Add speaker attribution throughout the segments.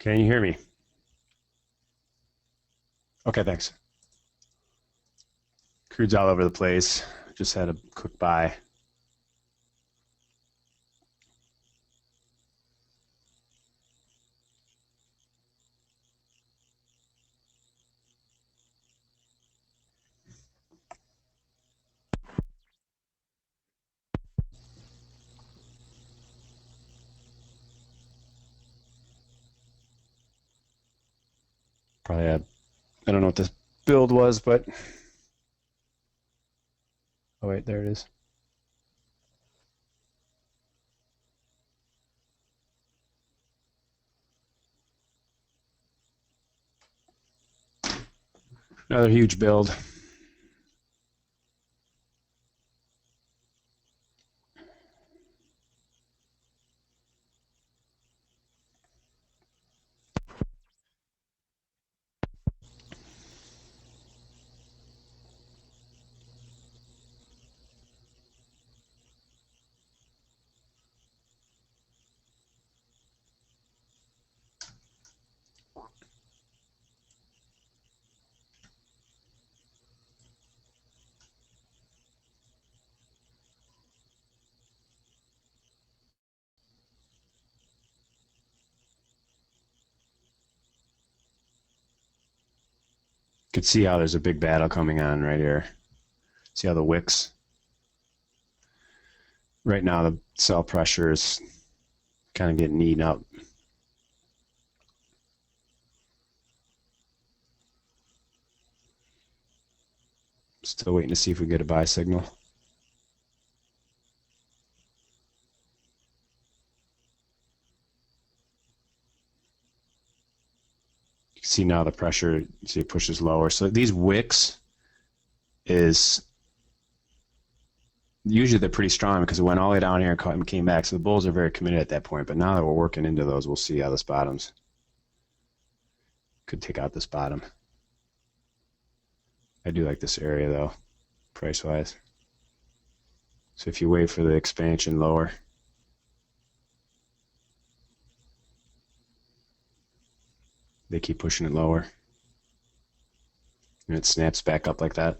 Speaker 1: Can you hear me? Okay, thanks. Crude's all over the place. Just had a quick buy. Probably had, I don't know what this build was, but oh wait, there it is. Another huge build. You could see how there's a big battle coming on right here. See how the wicks? Right now the sell pressure is kind of getting eaten up. Still waiting to see if we get a buy signal. You can see now the pressure, see it pushes lower. So these wicks is usually they're pretty strong because it went all the way down here and came back. So the bulls are very committed at that point. But now that we're working into those, we'll see how this bottoms. Could take out this bottom. I do like this area though, price-wise. So if you wait for the expansion lower, they keep pushing it lower. And it snaps back up like that.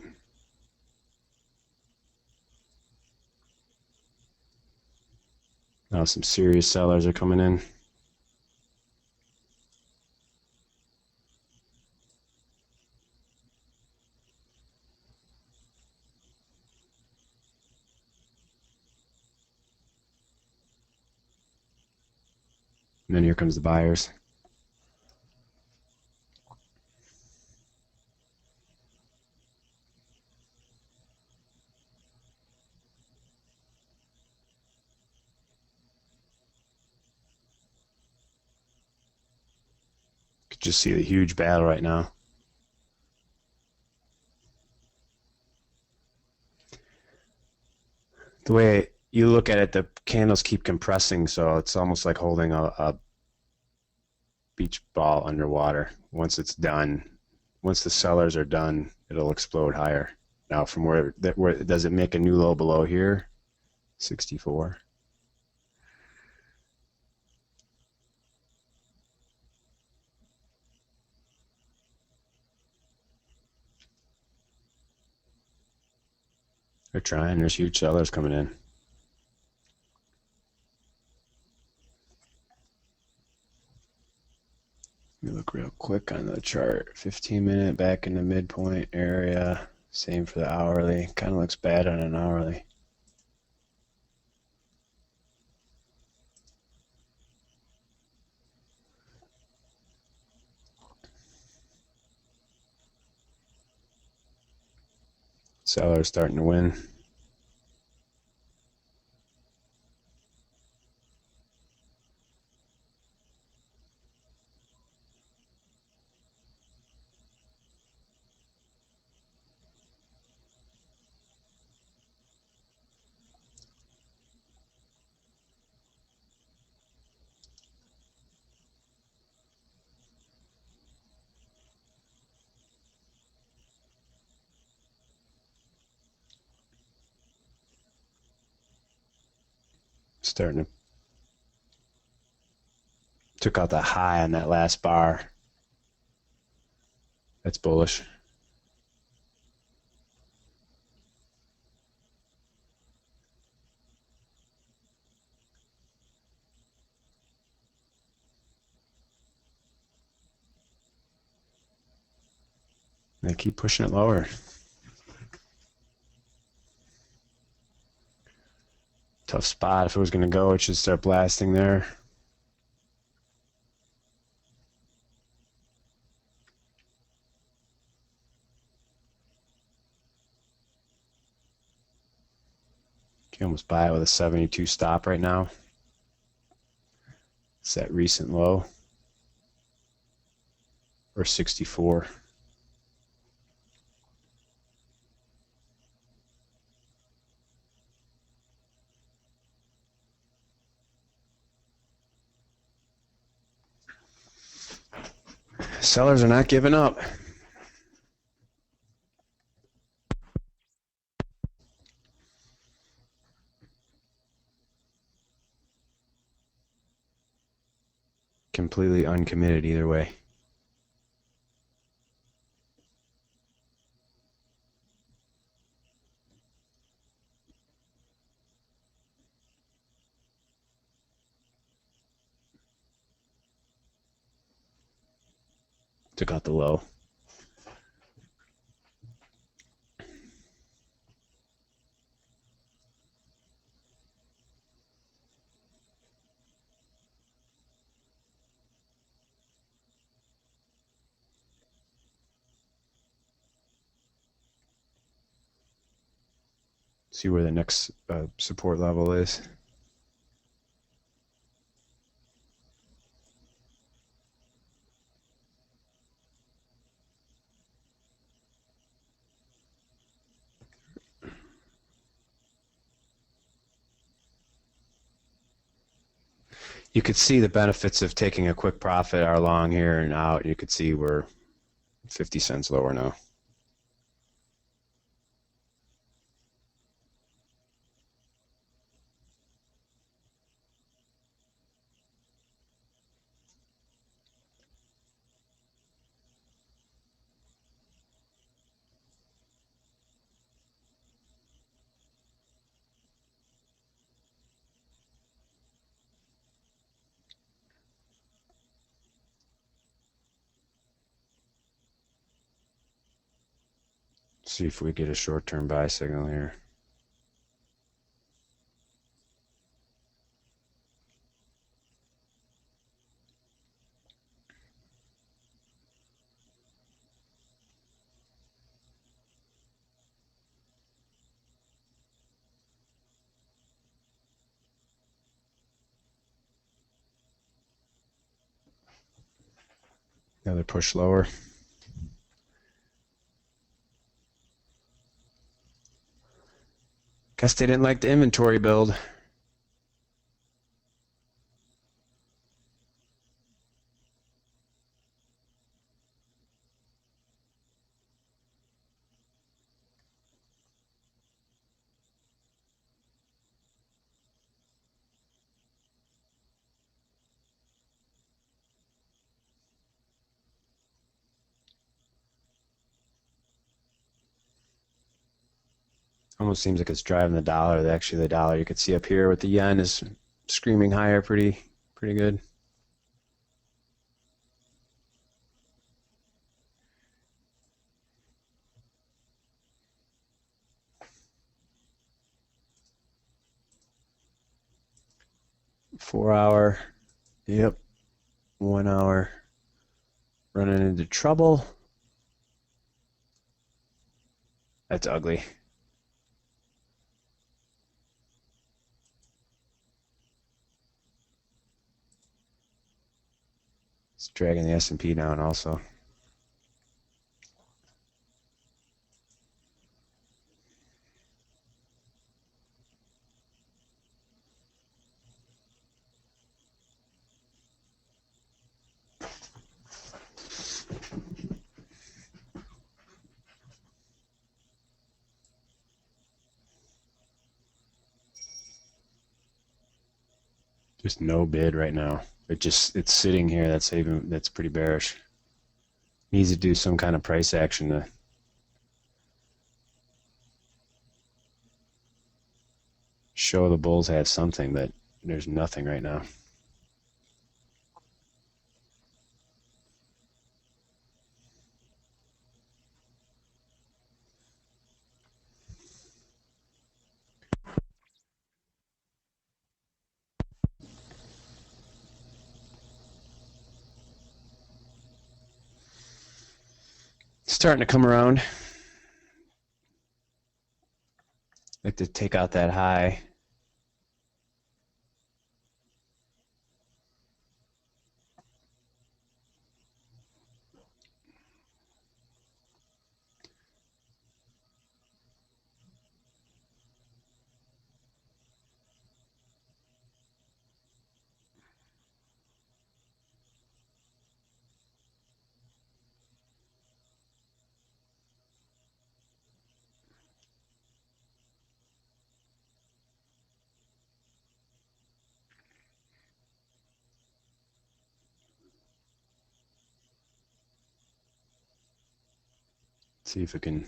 Speaker 1: Now some serious sellers are coming in. And then here comes the buyers. You could just see the huge battle right now. The way you look at it, the candles keep compressing, so it's almost like holding a beach ball underwater. Once it's done, once the sellers are done, it'll explode higher. Now, from where does it make a new low below here? 64. They're trying. There's huge sellers coming in. Let me look real quick on the chart. 15-minute back in the midpoint area. Same for the hourly. Kind of looks bad on an hourly. Sellers starting to win. Starting to took out the high on that last bar. That's bullish. They keep pushing it lower. Tough spot. If it was going to go, it should start blasting there. You can almost buy it with a 72 stop right now. It's that recent low. Or 64. Sellers are not giving up. Completely uncommitted either way. Took out the low. See where the next support level is. You could see the benefits of taking a quick profit are long here and out. You could see we're 50 cents lower now. See if we get a short-term buy signal here. Another push lower. Guess they didn't like the inventory build. Almost seems like it's driving the dollar. Actually, the dollar you could see up here with the yen is screaming higher pretty good. Four hour. Yep. 1 hour. Running into trouble. That's ugly. It's dragging the S&P down also. Just no bid right now. It's sitting here. That's pretty bearish. Needs to do some kind of price action to show the bulls have something, but there's nothing right now. Starting to come around. Like to take out that high. See if it can.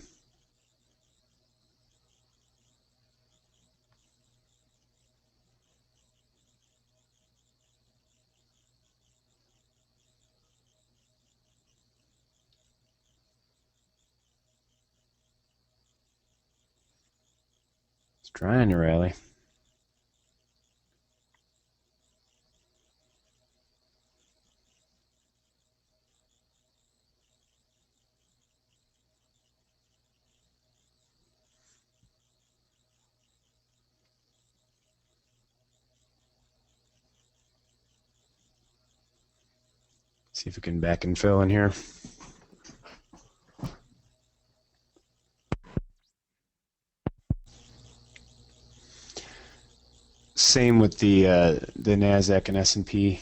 Speaker 1: It's trying to rally. See if we can back and fill in here. Same with the Nasdaq and S&P.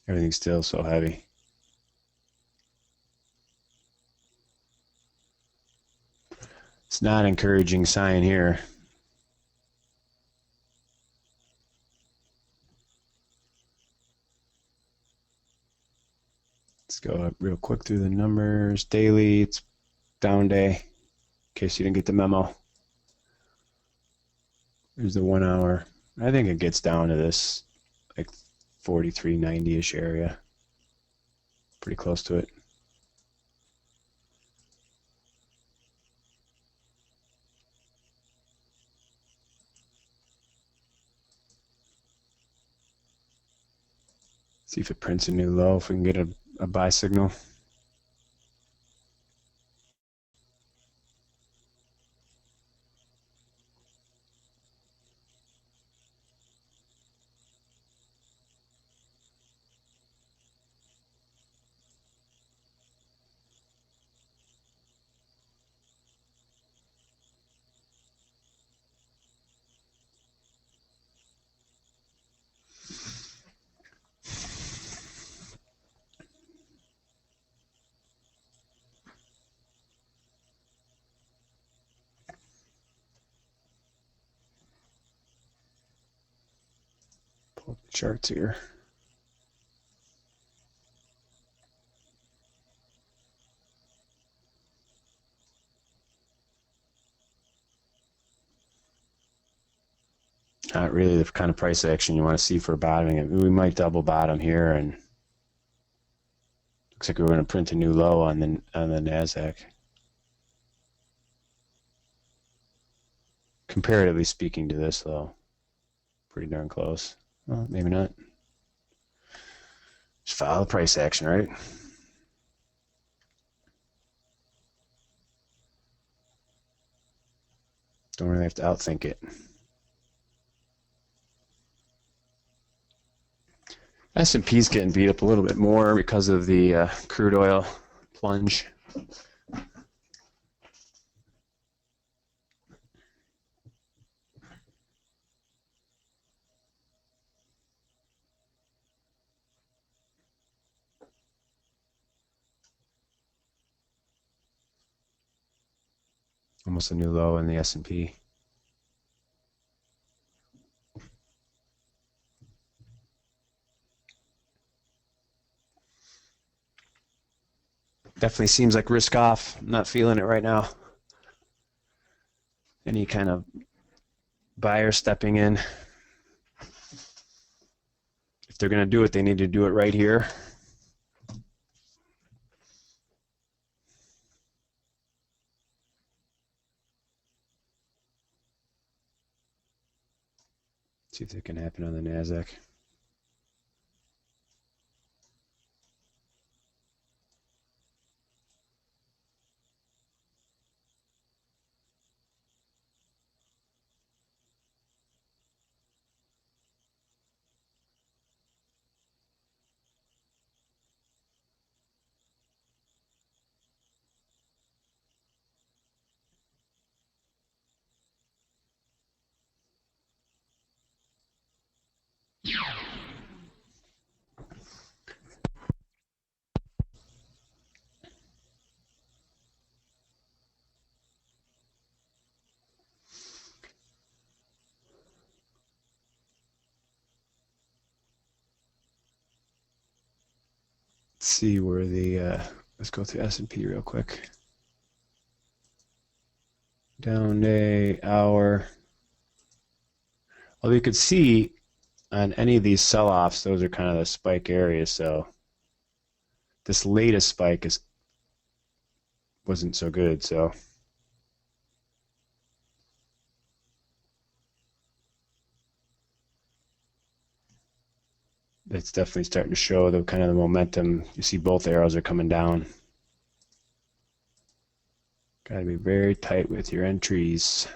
Speaker 1: Everything's still so heavy. It's not an encouraging sign here. Let's go up real quick through the numbers. Daily, it's down day, in case you didn't get the memo. There's the 1 hour. I think it gets down to this like 43.90-ish area. Pretty close to it. See if it prints a new low, if we can get a buy signal. Pull up the charts here. Not really the kind of price action you want to see for bottoming. We might double bottom here, and looks like we're going to print a new low on the Nasdaq. Comparatively speaking to this, though, pretty darn close. Well, maybe not. Just follow the price action, right? Don't really have to outthink it. S&P's getting beat up a little bit more because of the crude oil plunge. Almost a new low in the S&P. Definitely seems like risk off. I'm not feeling it right now. Any kind of buyer stepping in. If they're going to do it, they need to do it right here. See if it can happen on the NASDAQ. Let's see where the let's go through S&P real quick. Down day, hour. Well, you could see on any of these sell-offs, those are kind of the spike areas. So this latest spike wasn't so good. So it's definitely starting to show the kind of the momentum. You see both arrows are coming down. Got to be very tight with your entries.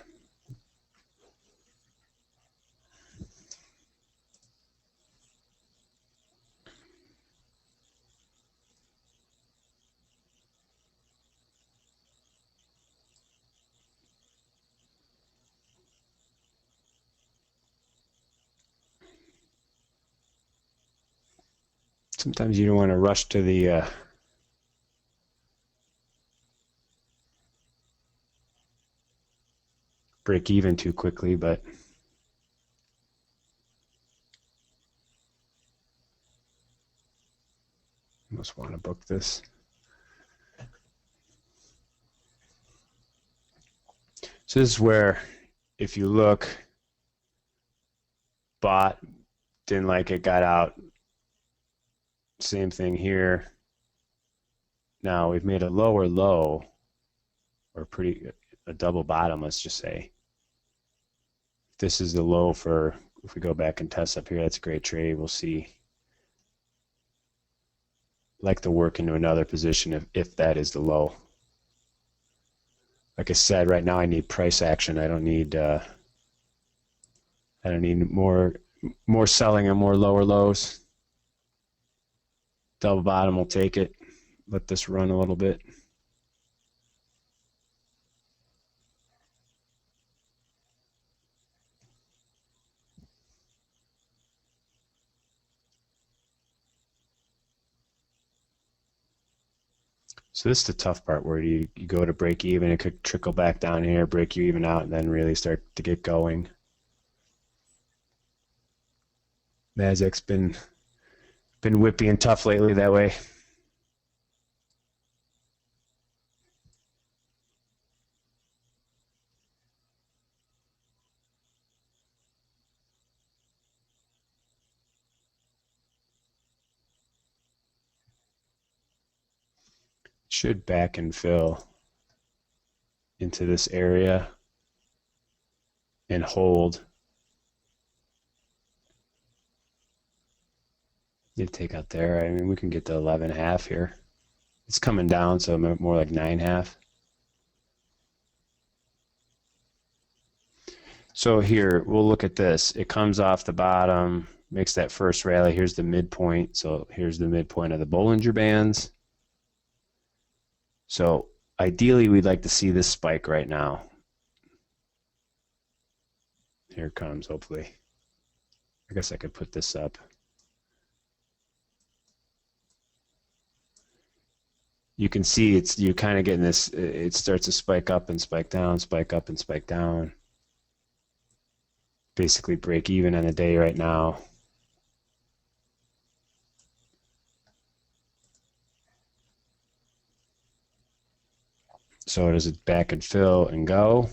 Speaker 1: Sometimes you don't want to rush to the break even too quickly, but you must want to book this. So this is where, if you look, bought, didn't like it, got out. Same thing here. Now we've made a lower low, or a double bottom, let's just say. This is the low for, if we go back and test up here, that's a great trade. We'll see. Like to work into another position if that is the low. Like I said, right now I need price action. I don't need more selling and more lower lows. Double bottom will take it. Let this run a little bit. So this is the tough part where you go to break even. It could trickle back down here, break you even out, and then really start to get going. Nasdaq's been whippy and tough lately that way. Should back and fill into this area and hold. You take out there. I mean, we can get to 11.5 here. It's coming down, so more like 9.5. So here, we'll look at this. It comes off the bottom, makes that first rally. Here's the midpoint. So here's the midpoint of the Bollinger Bands. So ideally, we'd like to see this spike right now. Here it comes, hopefully. I guess I could put this up. you can see you're kind of getting this. It starts to spike up and spike down, spike up and spike down. Basically break even on the day right now. So does it back and fill and go,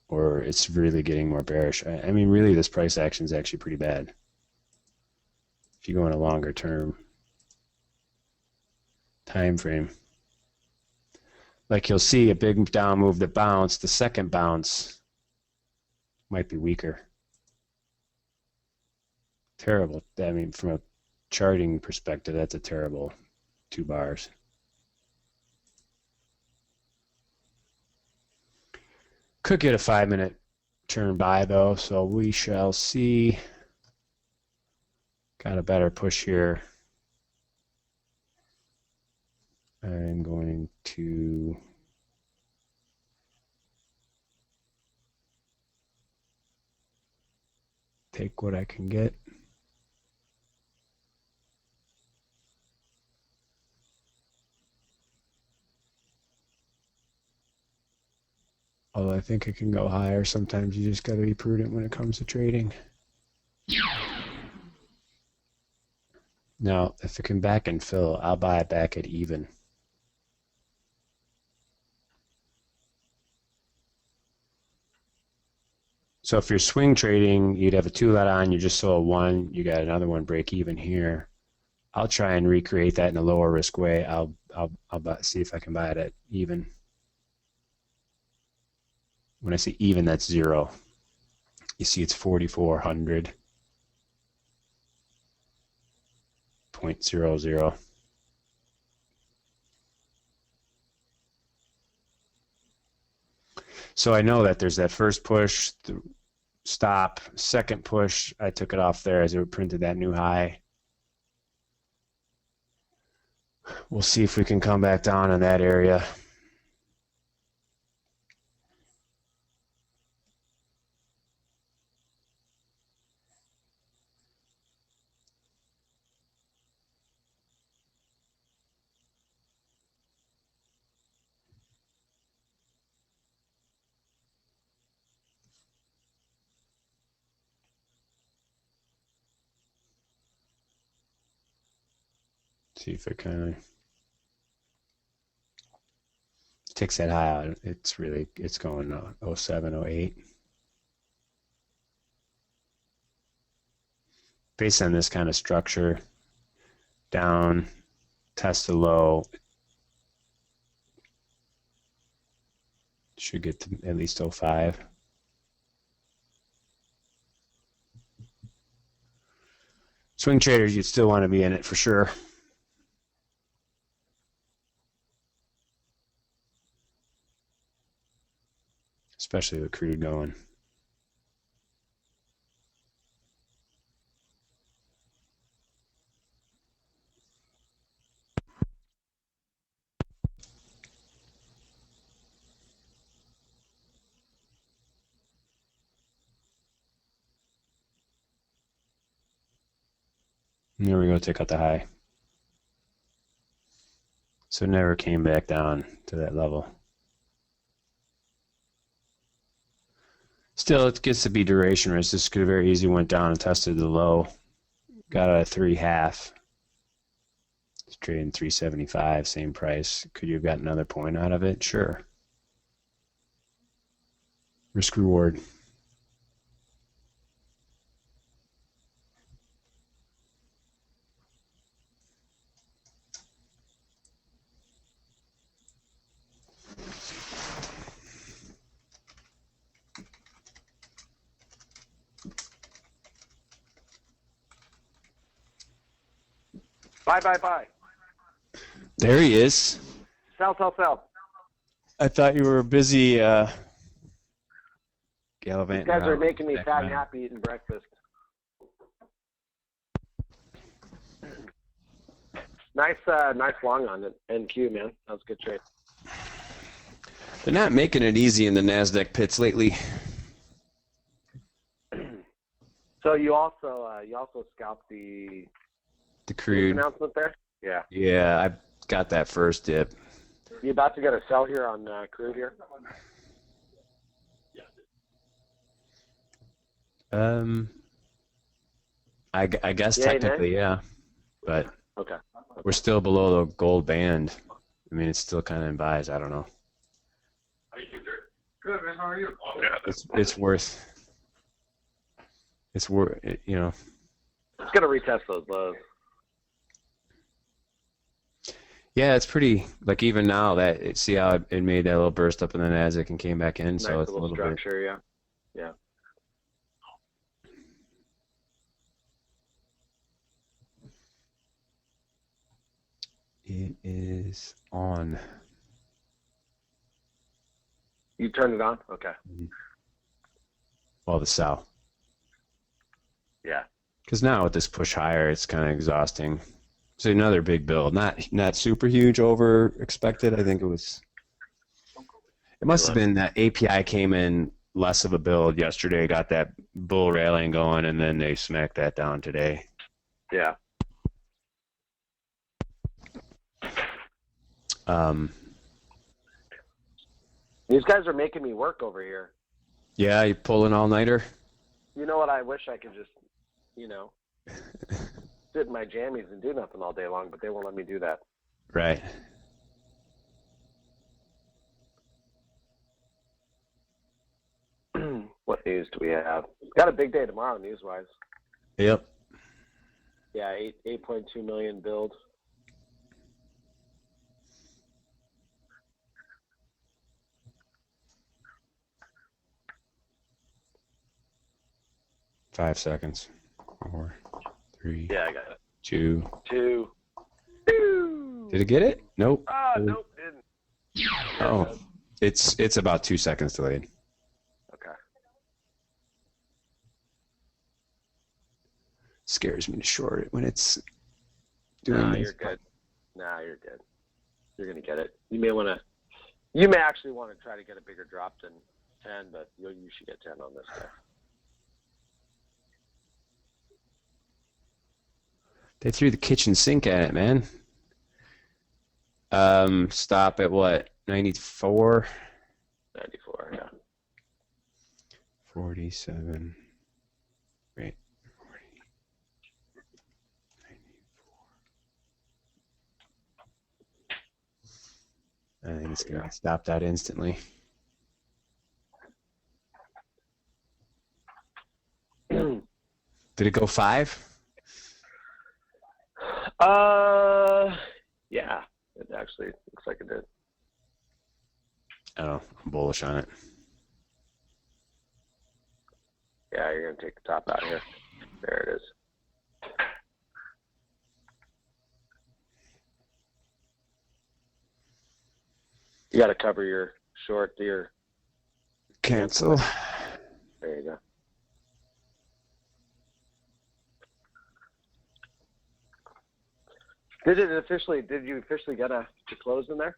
Speaker 1: or it's really getting more bearish? I mean, really, this price action is actually pretty bad. If you go in a longer term time frame, like you'll see a big down move that bounced. The second bounce might be weaker. Terrible. I mean, from a charting perspective, that's a terrible 2 bars. Could get a 5-minute turn by though, so we shall see. Got a better push here. I'm going to take what I can get. Although I think it can go higher. Sometimes you just got to be prudent when it comes to trading. Now, if it can back and fill, I'll buy it back at even. So if you're swing trading, you'd have a 2-lot on, you just sold 1, you got another one break even here. I'll try and recreate that in a lower risk way. I'll see if I can buy it at even. When I say even, that's 0. You see it's 4,400.00. So I know that there's that first push, the stop, second push. I took it off there as it printed that new high. We'll see if we can come back down in that area. See if it kind of takes that high out. It's going 07, 08. Based on this kind of structure, down, test the low, should get to at least 05. Swing traders, you'd still want to be in it for sure. Especially with crude going. And there we go, take out the high. So it never came back down to that level. Still, it gets to be duration risk. This could have very easily went down and tested the low. Got a 3.5. It's trading 375, same price. Could you have got another point out of it? Sure. Risk reward.
Speaker 2: Bye.
Speaker 1: There he is.
Speaker 2: Sell.
Speaker 1: I thought you were busy gallivanting.
Speaker 2: These guys are making me fat and happy eating breakfast. Nice long on it. NQ, man. That was a good trade.
Speaker 1: They're not making it easy in the NASDAQ pits lately.
Speaker 2: So you also scalped the
Speaker 1: crude
Speaker 2: announcement there? Yeah.
Speaker 1: Yeah, I got that first dip.
Speaker 2: You about to get a sell here on crude here?
Speaker 1: I guess
Speaker 2: Yay, nay?
Speaker 1: technically, yeah, but
Speaker 2: Okay.
Speaker 1: we're still below the gold band. I mean, it's still kind of in buys. I don't know.
Speaker 3: Good, man. How are you?
Speaker 1: It's worth. It's worth. You know.
Speaker 2: It's gonna retest those lows.
Speaker 1: Yeah, it's pretty. Like even now that see how it made that little burst up in the Nasdaq and came back in.
Speaker 2: Nice
Speaker 1: So it's a
Speaker 2: little
Speaker 1: little bit.
Speaker 2: structure, yeah. Yeah.
Speaker 1: It is on.
Speaker 2: You turned it on? Okay.
Speaker 1: Well, the sell.
Speaker 2: Yeah.
Speaker 1: Because now with this push higher, it's kind of exhausting. So another big build, not super huge over expected. I think it was. It must have been that API came in less of a build yesterday, got that bull railing going, and then they smacked that down today.
Speaker 2: Yeah. These guys are making me work over here.
Speaker 1: Yeah, you pulling all-nighter?
Speaker 2: You know what? I wish I could just, sit in my jammies and do nothing all day long, but they won't let me do that.
Speaker 1: Right.
Speaker 2: What news do we have? Got a big day tomorrow, news-wise.
Speaker 1: Yep.
Speaker 2: Yeah, 8.2 million build.
Speaker 1: Five seconds. 4, 3,
Speaker 2: Yeah, I got it.
Speaker 1: 2.
Speaker 2: 2.
Speaker 1: Did it get it? Nope.
Speaker 2: Nope, didn't.
Speaker 1: Oh, it's about 2 seconds delayed.
Speaker 2: Okay.
Speaker 1: Scares me to short it when it's doing this.
Speaker 2: You're good. Nah, you're good. You're gonna get it. You may actually want to try to get a bigger drop than 10, but you should get 10 on this guy.
Speaker 1: They threw the kitchen sink at it, man. Stop at what? 94?
Speaker 2: 94, yeah.
Speaker 1: 47. Wait. 40. 94. I think it's going to stop that instantly. Did it go 5?
Speaker 2: Yeah, it actually looks like it did.
Speaker 1: Oh, I'm bullish on it.
Speaker 2: Yeah, you're gonna take the top out here. There it is. You got to cover your short, your
Speaker 1: Cancel.
Speaker 2: There you go. Did you officially get to close in there?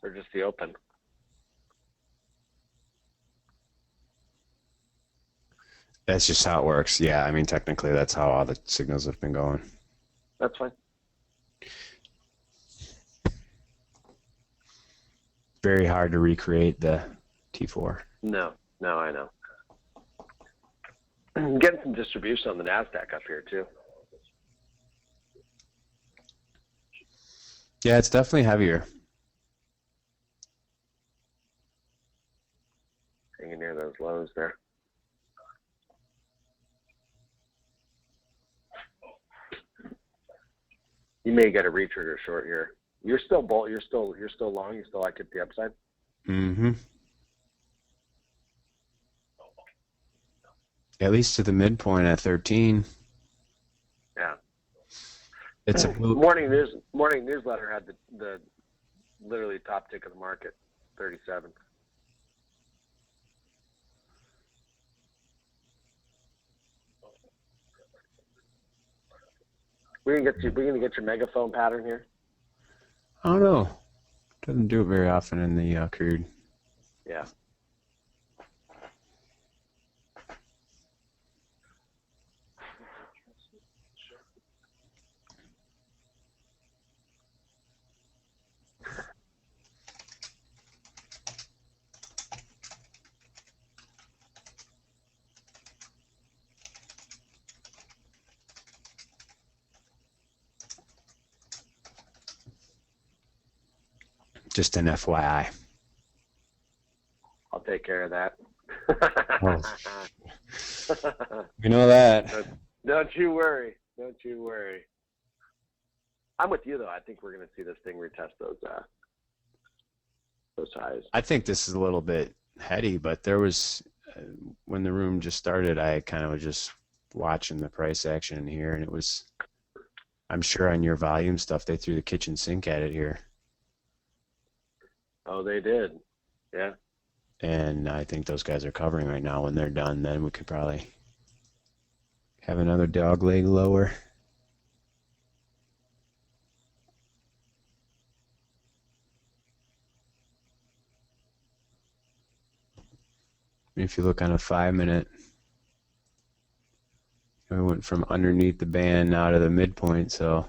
Speaker 2: Or just the open?
Speaker 1: That's just how it works. Yeah, I mean, technically, that's how all the signals have been going.
Speaker 2: That's fine.
Speaker 1: Very hard to recreate the T4.
Speaker 2: No, I know. I'm getting some distribution on the NASDAQ up here, too.
Speaker 1: Yeah, it's definitely heavier.
Speaker 2: Hanging near those lows there. You may get a retrigger short here. You're still long. You still like it the upside.
Speaker 1: Mm-hmm. At least to the midpoint at 13.
Speaker 2: Yeah.
Speaker 1: It's a
Speaker 2: morning newsletter had the literally top tick of the market, 37. We're gonna get your megaphone pattern here.
Speaker 1: I don't know. Doesn't do it very often in the crude.
Speaker 2: Yeah.
Speaker 1: Just an FYI.
Speaker 2: I'll take care of that.
Speaker 1: Oh. We know that.
Speaker 2: Don't you worry. Don't you worry. I'm with you though. I think we're going to see this thing retest those highs.
Speaker 1: I think this is a little bit heady, but there was when the room just started, I kind of was just watching the price action here, and it was. I'm sure on your volume stuff, they threw the kitchen sink at it here.
Speaker 2: Oh, they did. Yeah.
Speaker 1: And I think those guys are covering right now. When they're done, then we could probably have another dog leg lower. If you look on a 5-minute, we went from underneath the band now to the midpoint, so.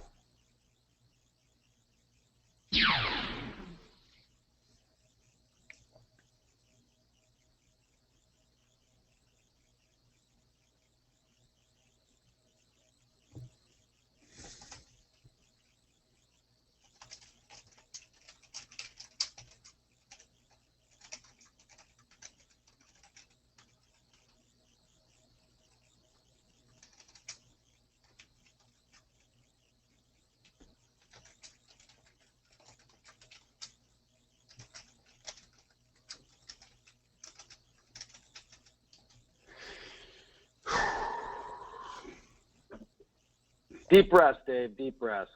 Speaker 2: Deep breaths, Dave. Deep breaths.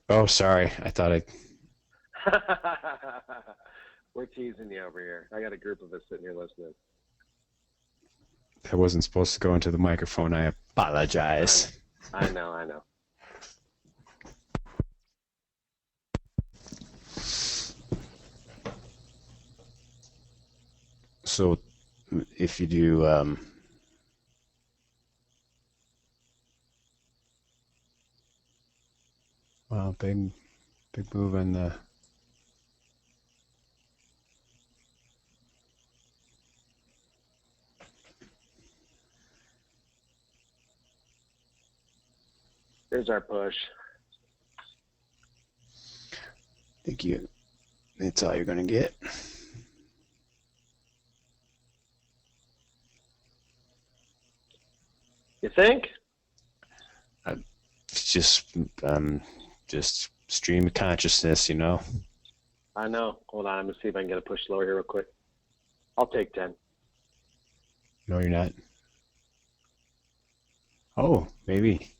Speaker 1: Oh, sorry. I thought I.
Speaker 2: We're teasing you over here. I got a group of us sitting here listening.
Speaker 1: That wasn't supposed to go into the microphone. I apologize.
Speaker 2: I know.
Speaker 1: So, if you do, well, big move on the.
Speaker 2: Here's our push.
Speaker 1: I think that's all you're going to get.
Speaker 2: You think?
Speaker 1: Just stream of consciousness, you know.
Speaker 2: I know. Hold on. I'm going to see if I can get a push lower here real quick. I'll take 10.
Speaker 1: No, you're not. Oh, maybe.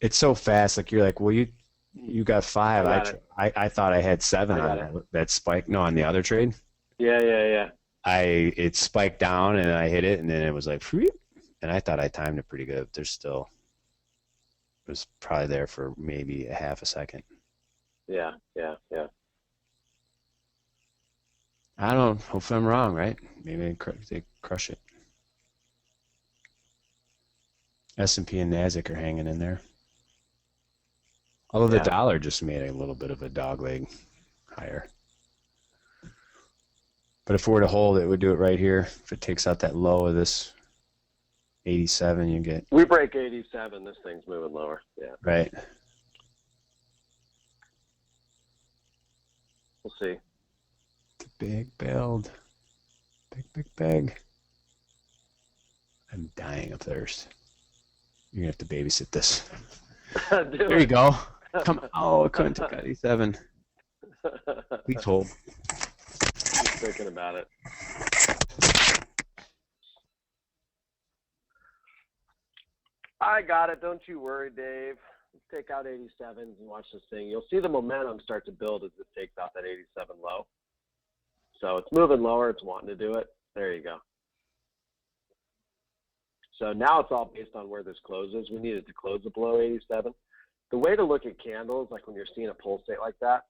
Speaker 1: It's so fast. Like you're like, well, you got 5. I thought I had 7 on that spike. No, on the other trade.
Speaker 2: Yeah.
Speaker 1: It spiked down and I hit it, and then it was like, and I thought I timed it pretty good. There's still, it was probably there for maybe a half a second.
Speaker 2: Yeah.
Speaker 1: I don't know if I'm wrong, right? Maybe they crush it. S&P and Nasdaq are hanging in there. Although the dollar just made a little bit of a dog leg higher. But if we're to hold it, would do it right here. If it takes out that low of this 87, you get.
Speaker 2: We break 87, this thing's moving lower. Yeah.
Speaker 1: Right.
Speaker 2: We'll see.
Speaker 1: It's a big build. Big. I'm dying of thirst. You're going to have to babysit this. There you go. Come on. Oh, it couldn't take 87. Please hold.
Speaker 2: Just thinking about it. I got it. Don't you worry, Dave. Let's take out 87s and watch this thing. You'll see the momentum start to build as it takes out that 87 low. So it's moving lower. It's wanting to do it. There you go. So now it's all based on where this closes. We need it to close below 87. The way to look at candles, like when you're seeing a pulsate like that,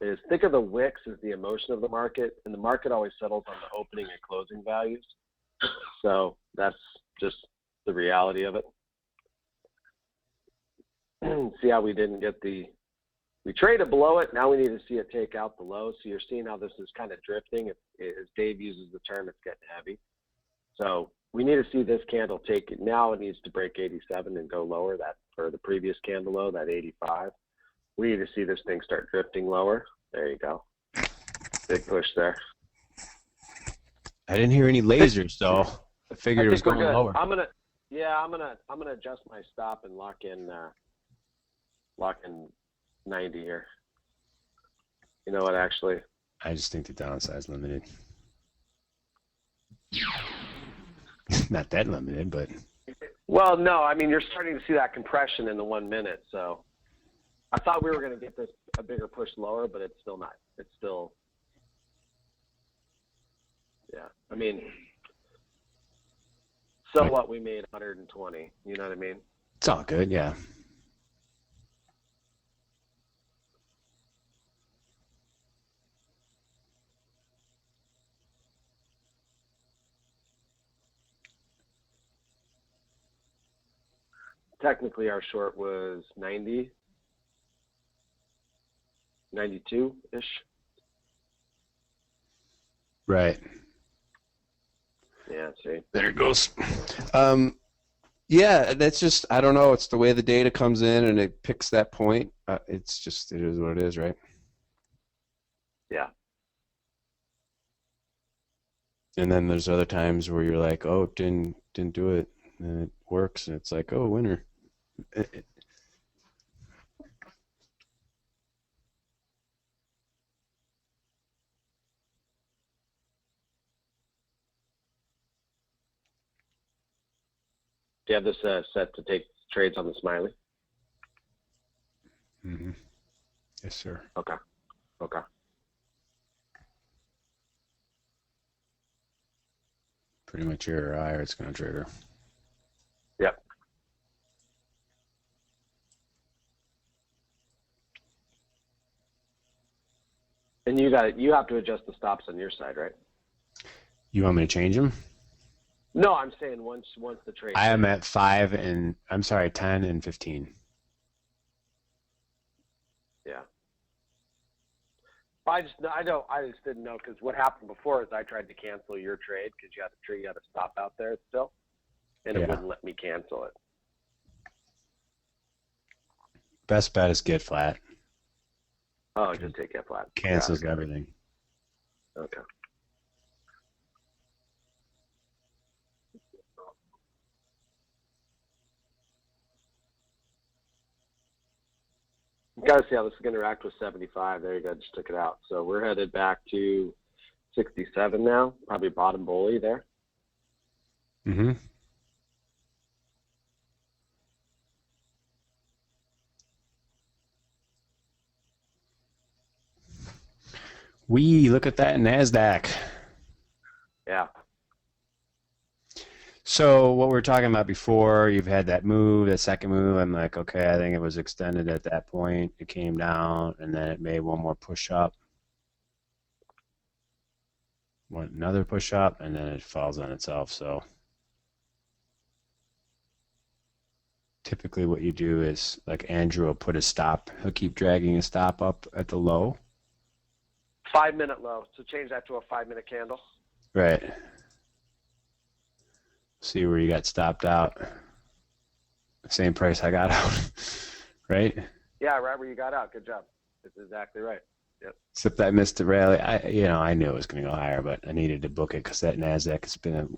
Speaker 2: is think of the wicks as the emotion of the market, and the market always settles on the opening and closing values. So that's just the reality of it. See how we didn't get we traded below it. Now we need to see it take out the low. So you're seeing how this is kind of drifting. As Dave uses the term, it's getting heavy. So we need to see this candle take it. Now it needs to break 87 and go lower, that for the previous candle low, that 85. We need to see this thing start drifting lower. There you go. Big push there.
Speaker 1: I didn't hear any lasers, though. I figured it was going
Speaker 2: we're good.
Speaker 1: lower.
Speaker 2: I'm gonna adjust my stop and lock in 90 here. You know what? Actually,
Speaker 1: I just think the downside's limited. Not that limited, but.
Speaker 2: Well, no. I mean, you're starting to see that compression in the 1 minute. So I thought we were going to get this a bigger push lower, but it's still not. It's still. Yeah. I mean, so what? We made 120. You know what I mean?
Speaker 1: It's all good, yeah.
Speaker 2: Technically, our short was 90, 92-ish.
Speaker 1: Right.
Speaker 2: Yeah, see.
Speaker 1: There it goes. Yeah, that's just, I don't know. It's the way the data comes in and it picks that point. It's just, it is what it is, right?
Speaker 2: Yeah.
Speaker 1: And then there's other times where you're like, oh, it didn't do it. And it works. And it's like, oh, winner.
Speaker 2: Do you have this set to take trades on the Smiley?
Speaker 1: Mm-hmm. Yes, sir.
Speaker 2: Okay.
Speaker 1: Pretty much your eye, or it's going to trigger.
Speaker 2: Yep. And you have to adjust the stops on your side, right?
Speaker 1: You want me to change them?
Speaker 2: No, I'm saying once the trade.
Speaker 1: I am at 10 and 15.
Speaker 2: Yeah. I just didn't know, because what happened before is I tried to cancel your trade because you had a stop out there still, and it wouldn't let me cancel it.
Speaker 1: Best bet is get flat.
Speaker 2: Oh, just take it flat.
Speaker 1: Cancels everything.
Speaker 2: Okay. You got to see how this is going to interact with 75. There you go. Just took it out. So we're headed back to 67 now. Probably bottom bully there.
Speaker 1: Mm-hmm. Look at that NASDAQ.
Speaker 2: Yeah.
Speaker 1: So what we were talking about before, you've had that move, that second move. I'm like, okay, I think it was extended at that point. It came down, and then it made one more push up. Another push up, and then it falls on itself. So typically what you do is, like Andrew will put a stop. He'll keep dragging a stop up at the low.
Speaker 2: 5 minute low. So change that to a 5 minute candle.
Speaker 1: Right. See where you got stopped out. Same price I got out. Right?
Speaker 2: Yeah, right where you got out. Good job. That's exactly right. Yep.
Speaker 1: Except I missed the rally. I knew it was going to go higher, but I needed to book it because that NASDAQ has been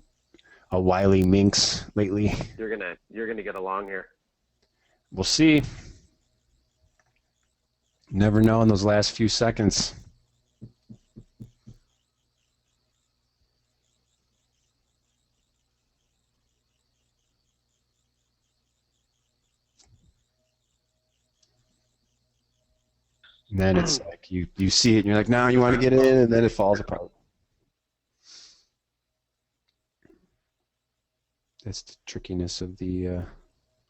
Speaker 1: a wily minx lately.
Speaker 2: You're gonna get along here.
Speaker 1: We'll see. Never know in those last few seconds. And then it's like you see it and you're like, no, you want to get in, and then it falls apart. That's the trickiness of the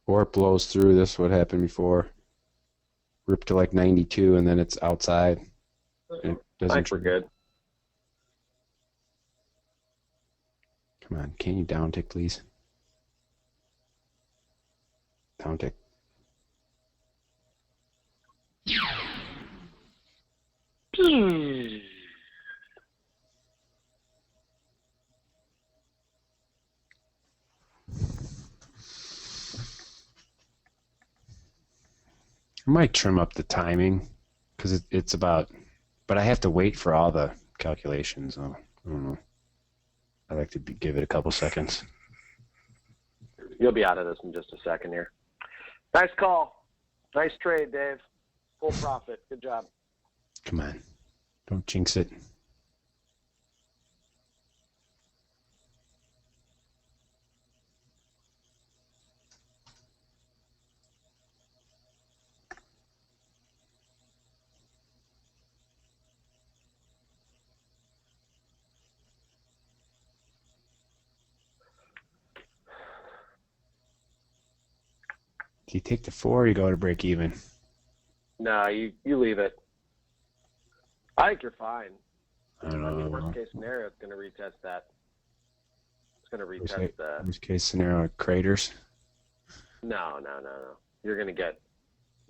Speaker 1: or it blows through. This is what happened before. Ripped to like 92 and then it's outside. It doesn't
Speaker 2: We're good.
Speaker 1: Come on, can you down tick, please? Down tick. I might trim up the timing because it's about, but I have to wait for all the calculations. So I don't know. I like to give it a couple seconds.
Speaker 2: You'll be out of this in just a second here. Nice call. Nice trade, Dave. Full profit. Good job.
Speaker 1: Come on. Don't jinx it. Do you take the 4 or you go to break even?
Speaker 2: No, you leave it. I think you're fine.
Speaker 1: I don't
Speaker 2: I mean,
Speaker 1: know.
Speaker 2: worst case scenario, it's going to retest that. It's going to retest the.
Speaker 1: Worst case scenario, craters.
Speaker 2: No. You're going to get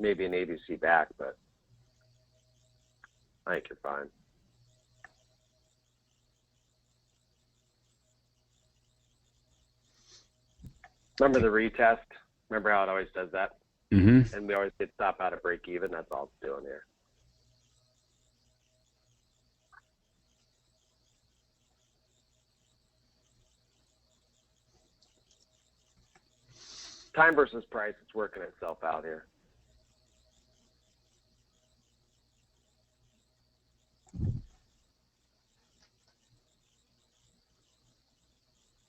Speaker 2: maybe an ABC back, but I think you're fine. Remember the retest? Remember how it always does that?
Speaker 1: Mm-hmm.
Speaker 2: And we always get stop out of break even. That's all it's doing here. Time versus price, it's working itself out here.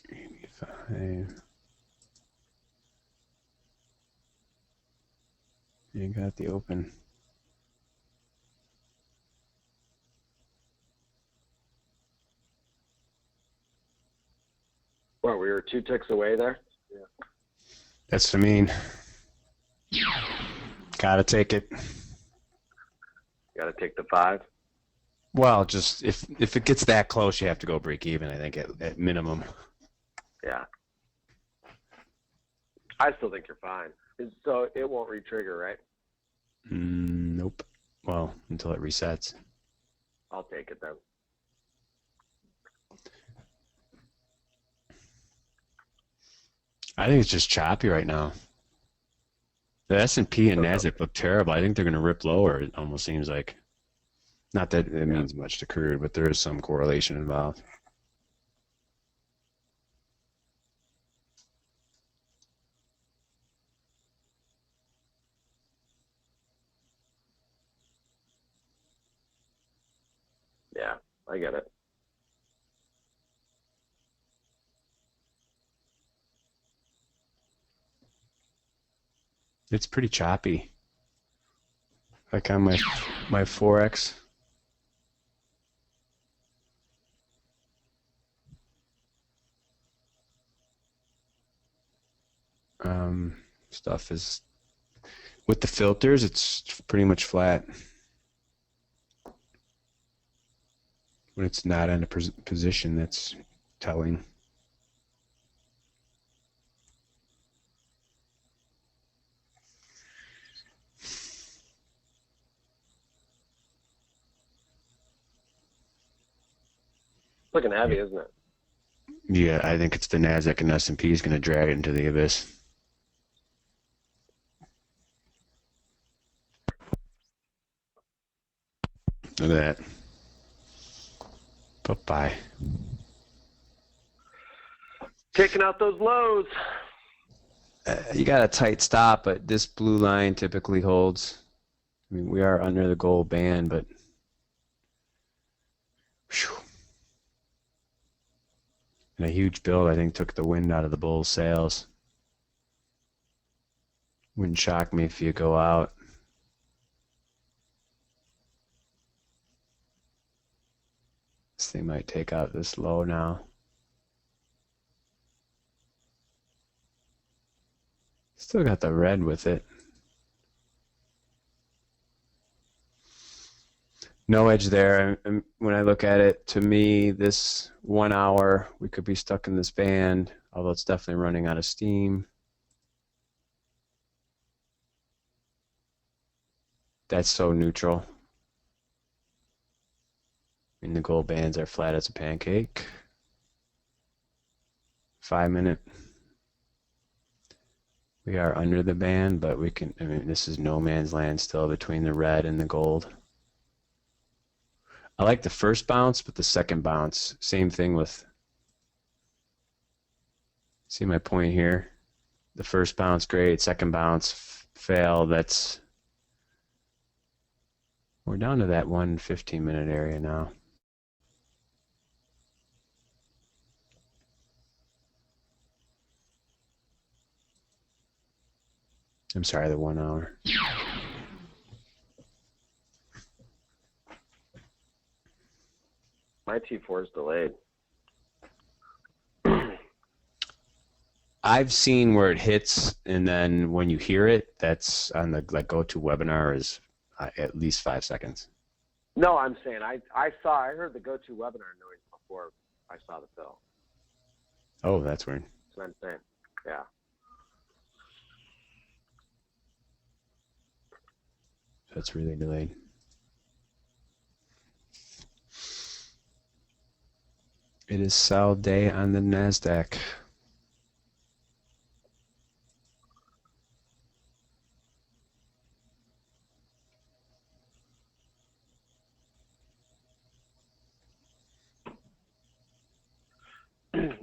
Speaker 1: $85. You got the open.
Speaker 2: Well, we were 2 ticks away there. Yeah.
Speaker 1: That's what I mean. Gotta take it.
Speaker 2: Got to take the 5.
Speaker 1: Well, just if it gets that close, you have to go break even, I think, at minimum.
Speaker 2: Yeah. I still think you're fine. So it won't re-trigger, right?
Speaker 1: Nope. Well, until it resets.
Speaker 2: I'll take it then.
Speaker 1: I think it's just choppy right now. The S&P and NASDAQ look terrible. I think they're going to rip lower, it almost seems like. Not that it means much to crude, but there is some correlation involved.
Speaker 2: Yeah, I get it.
Speaker 1: It's pretty choppy. Like on my Forex. Stuff is with the filters, it's pretty much flat. When it's not in a position, that's telling.
Speaker 2: Looking heavy, isn't it?
Speaker 1: Yeah, I think it's the NASDAQ and S&P is going to drag it into the abyss. Look at that. Bye-bye.
Speaker 2: Taking out those lows.
Speaker 1: You got a tight stop, but this blue line typically holds. I mean, we are under the gold band, but whew. And a huge build, I think, took the wind out of the bull's sails. Wouldn't shock me if you go out. This thing might take out this low now. Still got the red with it. No edge there. And when I look at it, to me, this 1 hour, we could be stuck in this band, although it's definitely running out of steam. That's so neutral. I mean, the gold bands are flat as a pancake. 5 minute. We are under the band, but we can, I mean, this is no man's land still between the red and the gold. I like the first bounce, but the second bounce, same thing with, see my point here? The first bounce, great. Second bounce, fail. We're down to that 1 15-minute area now. I'm sorry, the 1 hour.
Speaker 2: My T4 is delayed.
Speaker 1: I've seen where it hits, and then when you hear it, that's on the like go-to webinar is at least 5 seconds.
Speaker 2: No, I'm saying I heard the go-to webinar noise before I saw the fill.
Speaker 1: Oh, that's weird.
Speaker 2: That's what I'm saying. Yeah.
Speaker 1: That's really delayed. It is sell day on the NASDAQ.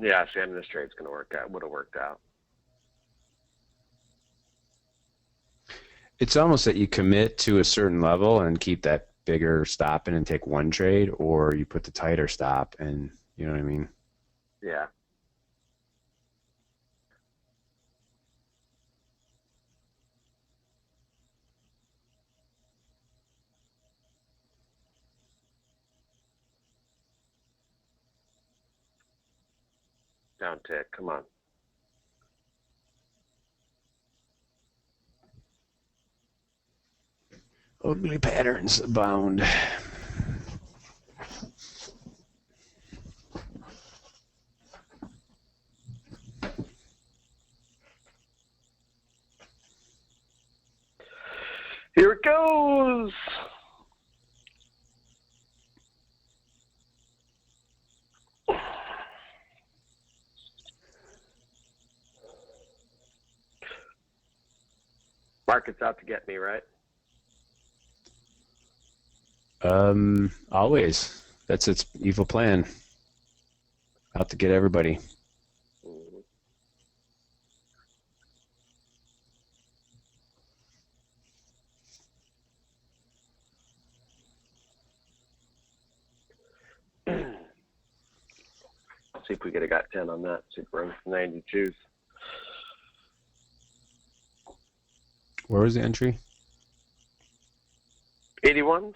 Speaker 2: Yeah, Sam, this trade's going to work out. Would have worked out.
Speaker 1: It's almost that you commit to a certain level and keep that bigger stop in and take one trade, or you put the tighter stop and, you know what I mean?
Speaker 2: Yeah. Down tick. Come on.
Speaker 1: Ugly patterns abound.
Speaker 2: Here it goes. Market's out to get me, right?
Speaker 1: Always. That's its evil plan. Out to get everybody.
Speaker 2: See if we could have got 10 on that. See if we're in 92s.
Speaker 1: Where was the entry?
Speaker 2: 81s.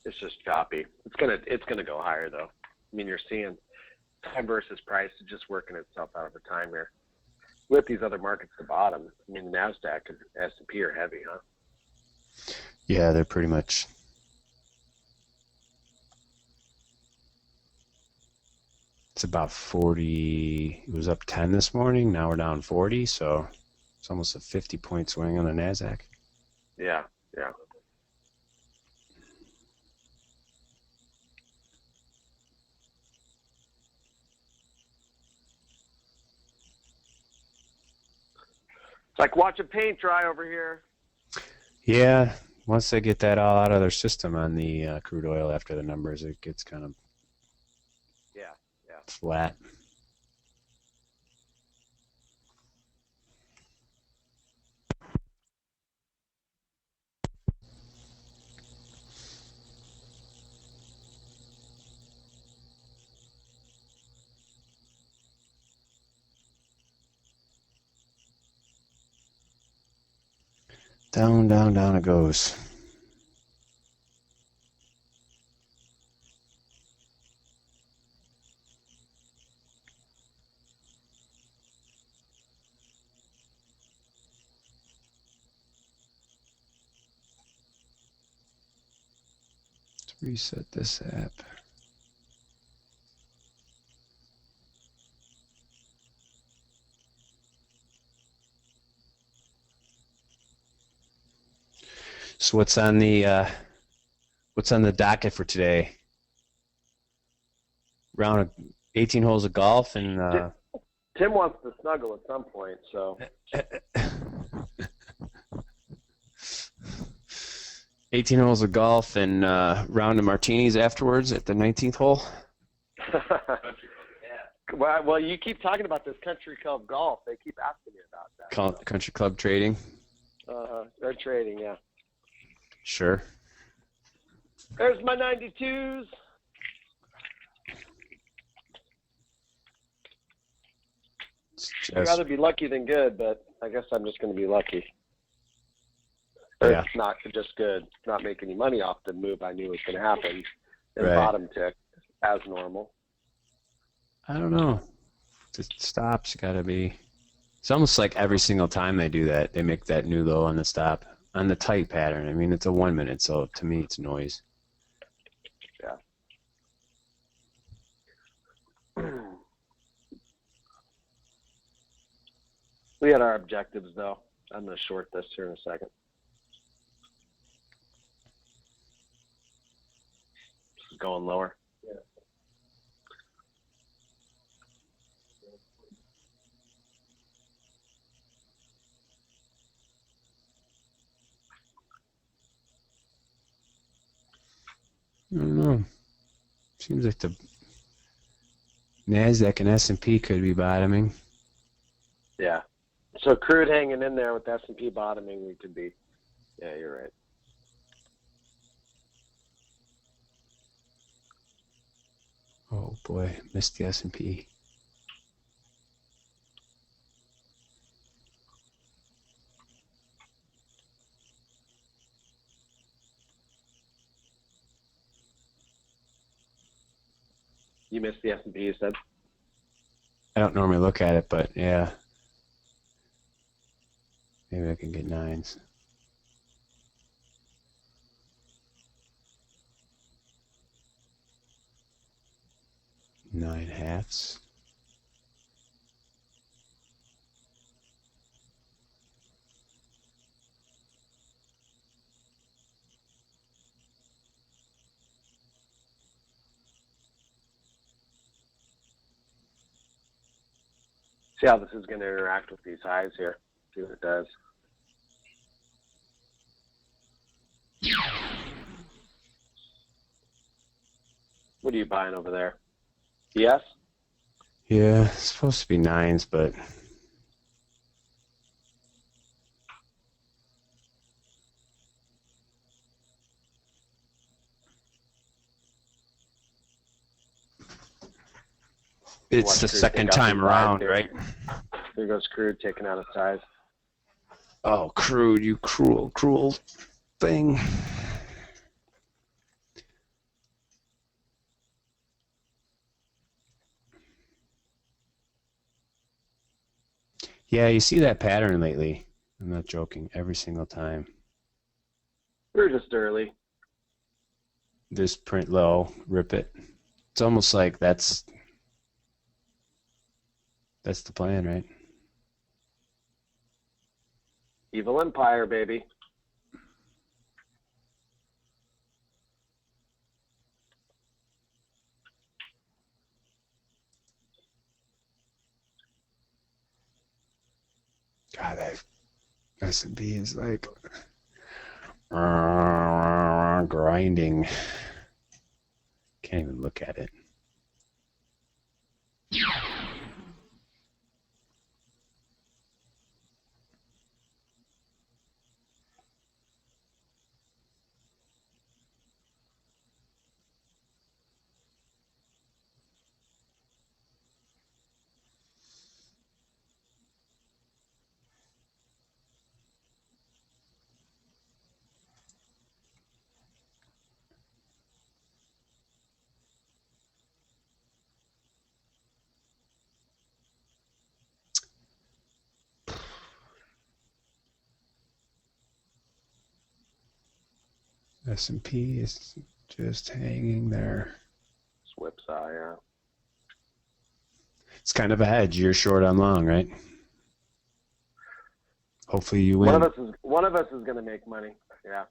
Speaker 2: It's just choppy. It's gonna go higher though. I mean, you're seeing time versus price is just working itself out over time here. With these other markets at the bottom, I mean, the NASDAQ and S&P are heavy, huh?
Speaker 1: Yeah, they're pretty much. It's about 40. It was up 10 this morning. Now we're down 40. So it's almost a 50-point swing on the NASDAQ.
Speaker 2: Yeah, yeah. It's like watching paint dry over here.
Speaker 1: Yeah, once they get that all out of their system on the crude oil after the numbers, it gets kind of flat. Down, down, down it goes. Reset this app. So what's on the docket for today? Round of 18 holes of golf and
Speaker 2: Tim wants to snuggle at some point, so
Speaker 1: 18 holes of golf and round of martinis afterwards at the 19th hole.
Speaker 2: Well, you keep talking about this country club golf. They keep asking me about that.
Speaker 1: Country club trading.
Speaker 2: They're trading, yeah.
Speaker 1: Sure.
Speaker 2: There's my 92s. I'd rather be lucky than good, but I guess I'm just going to be lucky.
Speaker 1: Yeah.
Speaker 2: It's not just good. Not make any money off the move I knew was going to happen. And
Speaker 1: Right.
Speaker 2: bottom tick as normal.
Speaker 1: I don't know. The stops got to be. It's almost like every single time they do that, they make that new low on the stop on the tight pattern. I mean, it's a 1 minute, so to me, it's noise.
Speaker 2: Yeah. We had our objectives, though. I'm going to short this here in a second. This is going lower. Yeah.
Speaker 1: I don't know. Seems like the NASDAQ and S&P could be bottoming.
Speaker 2: Yeah. So crude hanging in there with S&P bottoming, we could be. Yeah, you're right.
Speaker 1: Oh boy, missed the S&P.
Speaker 2: You missed the S&P, you said?
Speaker 1: I don't normally look at it, but yeah. Maybe I can get nines. Nine halves.
Speaker 2: See how this is going to interact with these highs here. See what it does. What are you buying over there? Yes?
Speaker 1: Yeah, it's supposed to be nines, but it's the second time around, right?
Speaker 2: Here goes crude taking out its size.
Speaker 1: Oh, crude, you cruel, cruel thing. Yeah, you see that pattern lately. I'm not joking. Every single time.
Speaker 2: We're just early.
Speaker 1: This print low, rip it. It's almost like that's the plan, right?
Speaker 2: Evil Empire, baby.
Speaker 1: God, that S&P is like grinding. Can't even look at it. S&P is Just hanging there.
Speaker 2: Whipsaw, yeah.
Speaker 1: It's kind of a hedge. You're short on long, right? Hopefully you win.
Speaker 2: One of us is going to make money. Yeah.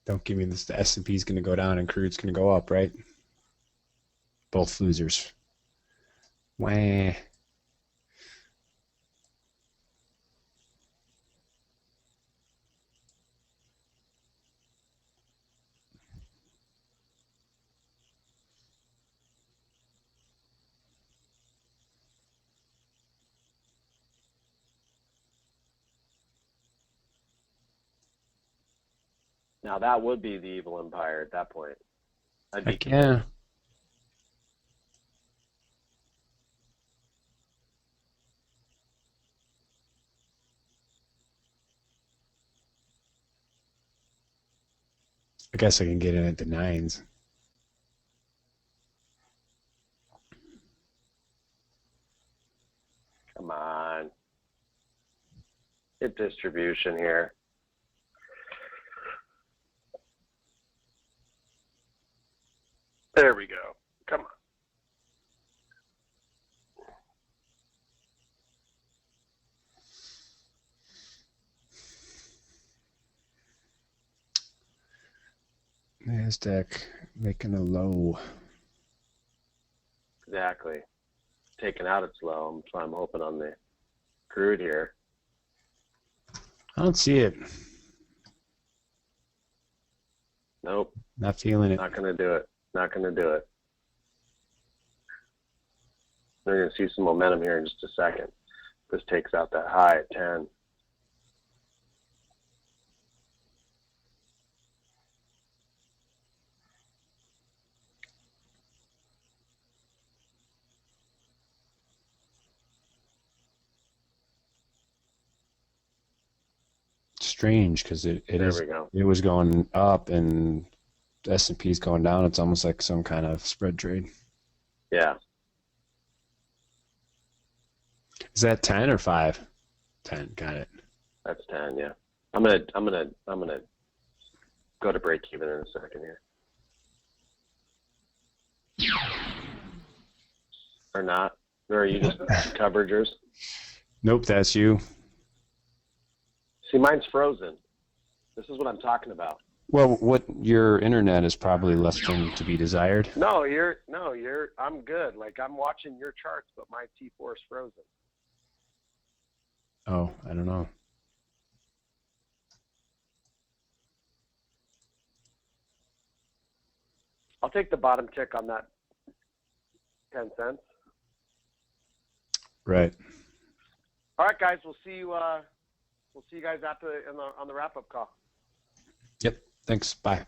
Speaker 1: Don't give me this. The S&P is going to go down and crude's going to go up, right? Both losers. Wah.
Speaker 2: Now that would be the evil empire at that point. I'd be
Speaker 1: Heck yeah. I guess I can get in at the 9s.
Speaker 2: Come on. Get distribution here. There we go. Come on.
Speaker 1: NASDAQ making a low.
Speaker 2: Exactly. Taking out its low. So I'm hoping on the crude here.
Speaker 1: I don't see it.
Speaker 2: Nope.
Speaker 1: Not feeling it.
Speaker 2: Not going to do it. Not going to do it. We're going to see some momentum here in just a second. This takes out that high at 10.
Speaker 1: Strange because it
Speaker 2: There
Speaker 1: is.
Speaker 2: we go.
Speaker 1: It was going up and the S&P is going down. It's almost like some kind of spread trade.
Speaker 2: Yeah.
Speaker 1: Is that 10 or 5? 10. Got it.
Speaker 2: That's 10, yeah. I'm gonna go to break even in a second here. Or not? Or are you just coveragers?
Speaker 1: Nope, that's you.
Speaker 2: See, mine's frozen. This is what I'm talking about.
Speaker 1: Well, what your internet is probably left to be desired.
Speaker 2: No, I'm good. Like I'm watching your charts, but my T4 is frozen.
Speaker 1: Oh, I don't know.
Speaker 2: I'll take the bottom tick on that 10 cents.
Speaker 1: Right.
Speaker 2: All right, guys. We'll see you guys after on the wrap-up call.
Speaker 1: Yep. Thanks. Bye.